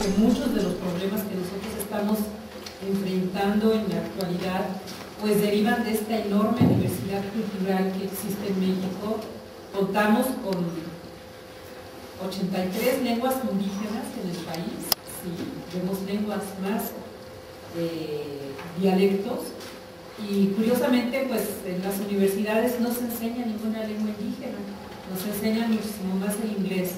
porque muchos de los problemas que nosotros estamos enfrentando en la actualidad pues derivan de esta enorme diversidad cultural que existe en México. Contamos con 83 lenguas indígenas en el país, si vemos lenguas más dialectos, y curiosamente pues en las universidades no se enseña ninguna lengua indígena, nos enseñan muchísimo más el inglés.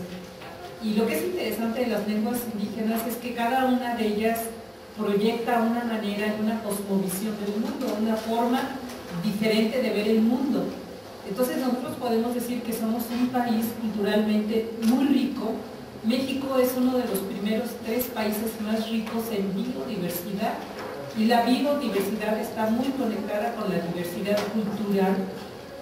Y lo que es interesante de las lenguas indígenas es que cada una de ellas proyecta una manera y una cosmovisión del mundo, una forma diferente de ver el mundo. Entonces nosotros podemos decir que somos un país culturalmente muy rico. México es uno de los primeros 3 países más ricos en biodiversidad, y la biodiversidad está muy conectada con la diversidad cultural,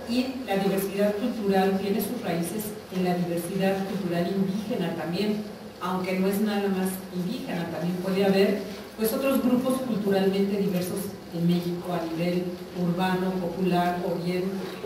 y la diversidad cultural tiene sus raíces en la diversidad cultural indígena también, aunque no es nada más indígena, también puede haber pues otros grupos culturalmente diversos en México a nivel urbano, popular, o bien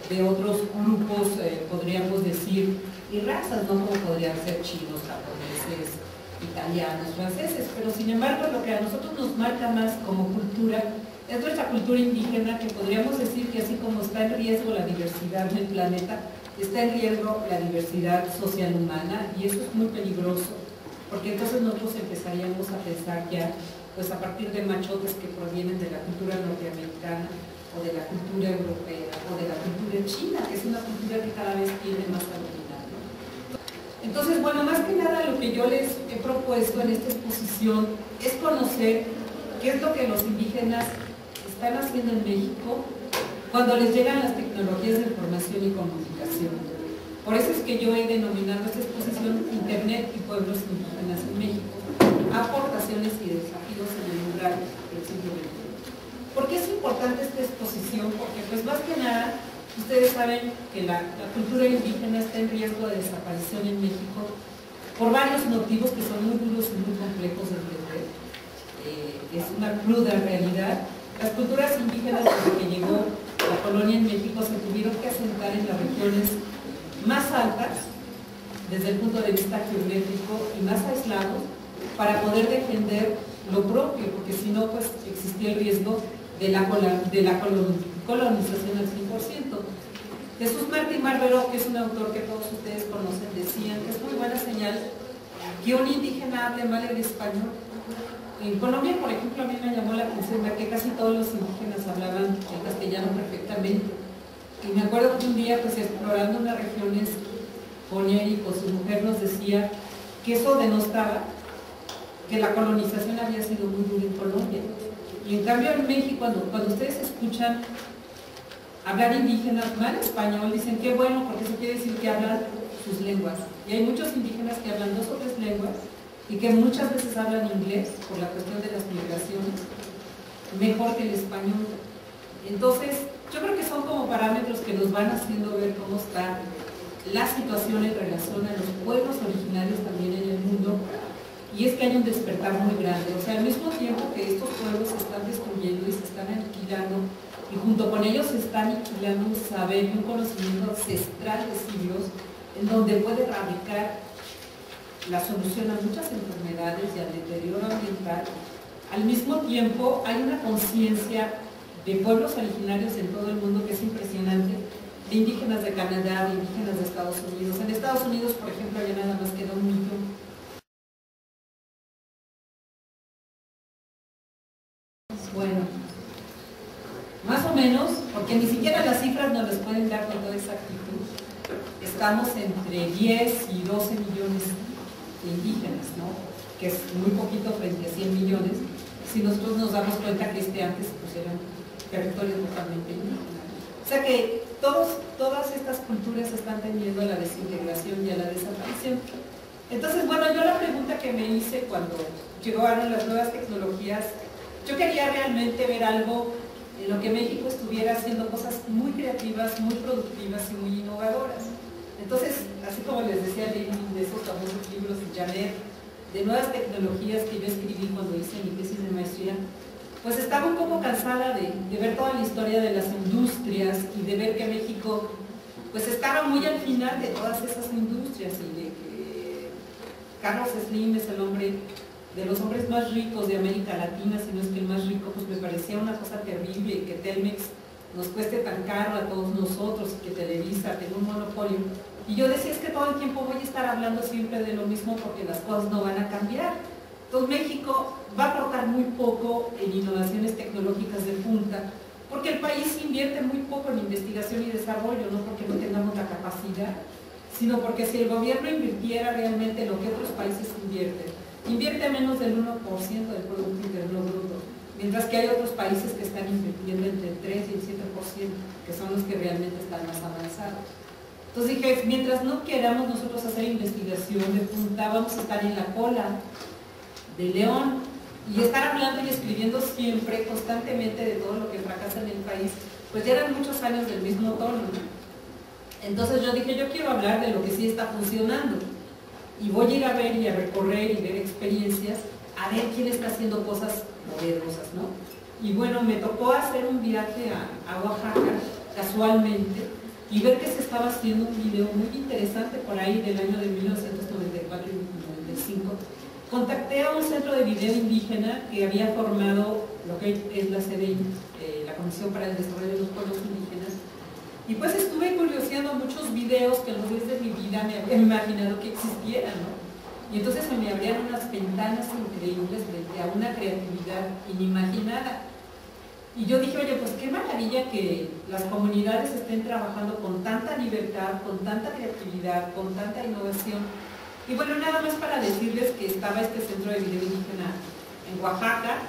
de otros grupos, podríamos decir, y razas, ¿no? Como podrían ser chinos, japoneses, italianos, franceses, pero sin embargo lo que a nosotros nos marca más como cultura es nuestra cultura indígena, que podríamos decir que así como está en riesgo la diversidad del planeta, está en riesgo la diversidad social humana, y eso es muy peligroso, porque entonces nosotros empezaríamos a pensar ya pues a partir de machotes que provienen de la cultura norteamericana, o de la cultura europea, o de la cultura china, que es una cultura que cada vez tiene más a dominar, ¿no? Entonces, bueno, más que nada lo que yo les he propuesto en esta exposición es conocer qué es lo que los indígenas están haciendo en México cuando les llegan las tecnologías de información y comunicación. Por eso es que yo he denominado esta exposición Internet y Pueblos Indígenas en México, aportaciones y desafíos en el umbral del siglo XXI. ¿Por qué es importante esta exposición? Porque pues más que nada, ustedes saben que la cultura indígena está en riesgo de desaparición en México por varios motivos que son muy duros y muy complejos de entender. Es una cruda realidad. Las culturas indígenas, desde que llegó la colonia en México, se tuvieron que asentar en las regiones más altas, desde el punto de vista geométrico, y más aislados, para poder defender lo propio, porque si no, pues existía el riesgo de la colonización al 100%. Jesús Martín Barbero, que es un autor que todos ustedes conocen, decían que es muy buena señal que un indígena hable mal el español. En Colombia, por ejemplo, a mí me llamó la atención de que casi todos los indígenas hablaban el castellano perfectamente. Y me acuerdo que un día, pues explorando unas regiones con él y con su mujer, nos decía que eso denostaba que la colonización había sido muy dura en Colombia. Y en cambio en México, cuando ustedes escuchan hablar indígenas mal español, dicen qué bueno, porque eso quiere decir que hablan sus lenguas. Y hay muchos indígenas que hablan 2 o 3 lenguas y que muchas veces hablan inglés por la cuestión de las migraciones mejor que el español. Entonces, yo creo que son como parámetros que nos van haciendo ver cómo está la situación en relación a los pueblos originarios también en el mundo. Y es que hay un despertar muy grande, o sea, al mismo tiempo que estos pueblos se están destruyendo y se están aniquilando, y junto con ellos se está aniquilando un saber y un conocimiento ancestral de siglos, en donde puede radicar la solución a muchas enfermedades y al deterioro ambiental. Al mismo tiempo hay una conciencia de pueblos originarios en todo el mundo que es impresionante, de indígenas de Canadá, de indígenas de Estados Unidos. En Estados Unidos, por ejemplo, ya nada más queda 1 millón. Bueno, más o menos, porque ni siquiera las cifras nos las pueden dar con toda exactitud, estamos entre 10 y 12 millones de indígenas, ¿no? Que es muy poquito frente a 100 millones, si nosotros nos damos cuenta que antes pues, eran territorios totalmente indígenas. O sea que todas estas culturas están tendiendo a la desintegración y a la desaparición. Entonces, bueno, yo la pregunta que me hice cuando llegaron las nuevas tecnologías, yo quería realmente ver algo en lo que México estuviera haciendo cosas muy creativas, muy productivas y muy innovadoras. Entonces, así como les decía, leí de esos famosos libros de Janet, de nuevas tecnologías que yo escribí cuando hice mi tesis de maestría, pues estaba un poco cansada de ver toda la historia de las industrias y de ver que México pues estaba muy al final de todas esas industrias, y de que Carlos Slim es el hombre de los hombres más ricos de América Latina, si no es que el más rico, pues me parecía una cosa terrible que Telmex nos cueste tan caro a todos nosotros, que Televisa tenga un monopolio. Y yo decía, es que todo el tiempo voy a estar hablando siempre de lo mismo porque las cosas no van a cambiar. Entonces México va a aportar muy poco en innovaciones tecnológicas de punta, porque el país invierte muy poco en investigación y desarrollo, no porque no tengamos la capacidad, sino porque si el gobierno invirtiera realmente lo que otros países invierten, invierte menos del 1% del Producto Interno Bruto, mientras que hay otros países que están invirtiendo entre el 3 y el 7%, que son los que realmente están más avanzados. Entonces dije, mientras no queramos nosotros hacer investigación de punta, vamos a estar en la cola de León y estar hablando y escribiendo siempre, constantemente, de todo lo que fracasa en el país, pues ya eran muchos años del mismo tono, ¿no? Entonces yo dije, yo quiero hablar de lo que sí está funcionando y voy a ir a ver y a recorrer y ver experiencias, a ver quién está haciendo cosas novedosas, ¿no? Y bueno, me tocó hacer un viaje a Oaxaca, casualmente, y ver que se estaba haciendo un video muy interesante por ahí del año de 1994 y 95. Contacté a un centro de video indígena que había formado lo que es la CDI, la Comisión para el Desarrollo de los Pueblos Indígenas, y pues estuve curioseando muchos videos que alguna vez de mi vida me había imaginado que existieran, ¿no? Y entonces se me abrían unas ventanas increíbles frente a una creatividad inimaginada. Y yo dije, oye, pues qué maravilla que las comunidades estén trabajando con tanta libertad, con tanta creatividad, con tanta innovación. Y bueno, nada más para decirles que estaba este centro de video indígena en Oaxaca,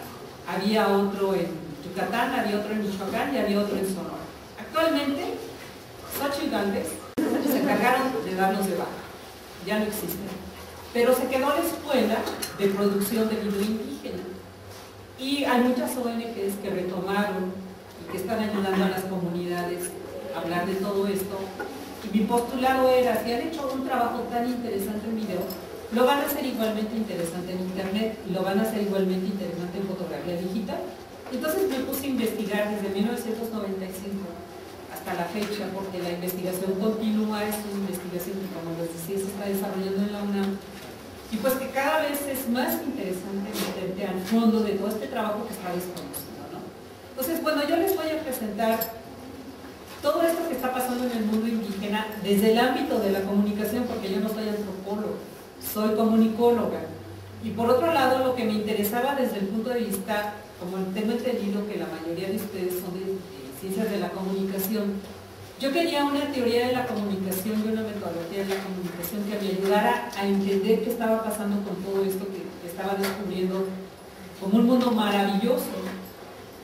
había otro en Yucatán, había otro en Michoacán y había otro en Sonora. Actualmente, Xochitl Gálvez se encargaron de darnos de baja, ya no existen. Pero se quedó la escuela de producción de video indígena. Y hay muchas ONGs que retomaron y que están ayudando a las comunidades a hablar de todo esto. Y mi postulado era, si han hecho un trabajo tan interesante en video, lo van a hacer igualmente interesante en internet, y lo van a hacer igualmente interesante en fotografía digital. Entonces me puse a investigar desde 1995 hasta la fecha, porque la investigación continúa, es una investigación que, como les decía, se está desarrollando en la UNAM. Y pues que cada vez es más interesante meterte al fondo de todo este trabajo que está desconocido, ¿no? Entonces, bueno, yo les voy a presentar todo esto que está pasando en el mundo indígena desde el ámbito de la comunicación, porque yo no soy antropóloga, soy comunicóloga. Y por otro lado, lo que me interesaba desde el punto de vista, como tengo entendido que la mayoría de ustedes son de ciencias de la comunicación, yo quería una teoría de la comunicación y una metodología de la comunicación que me ayudara a entender qué estaba pasando con todo esto que estaba descubriendo como un mundo maravilloso.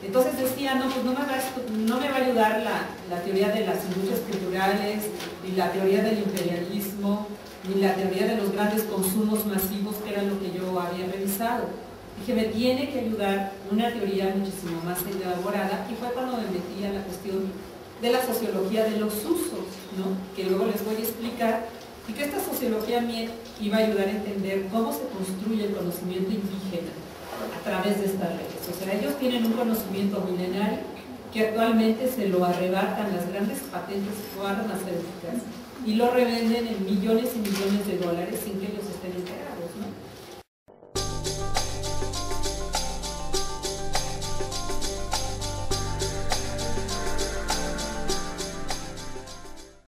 Entonces decía, no, pues no me va a ayudar la teoría de las industrias culturales, ni la teoría del imperialismo, ni la teoría de los grandes consumos masivos, que era lo que yo había revisado. Dije, me tiene que ayudar una teoría muchísimo más elaborada, y fue cuando me metí a la cuestión de la sociología de los usos, ¿no? Que luego les voy a explicar, y que esta sociología me iba a ayudar a entender cómo se construye el conocimiento indígena a través de estas redes. O sea, ellos tienen un conocimiento milenario que actualmente se lo arrebatan las grandes patentes farmacéuticas y lo revenden en millones y millones de dólares sin que ellos estén enterados, ¿no?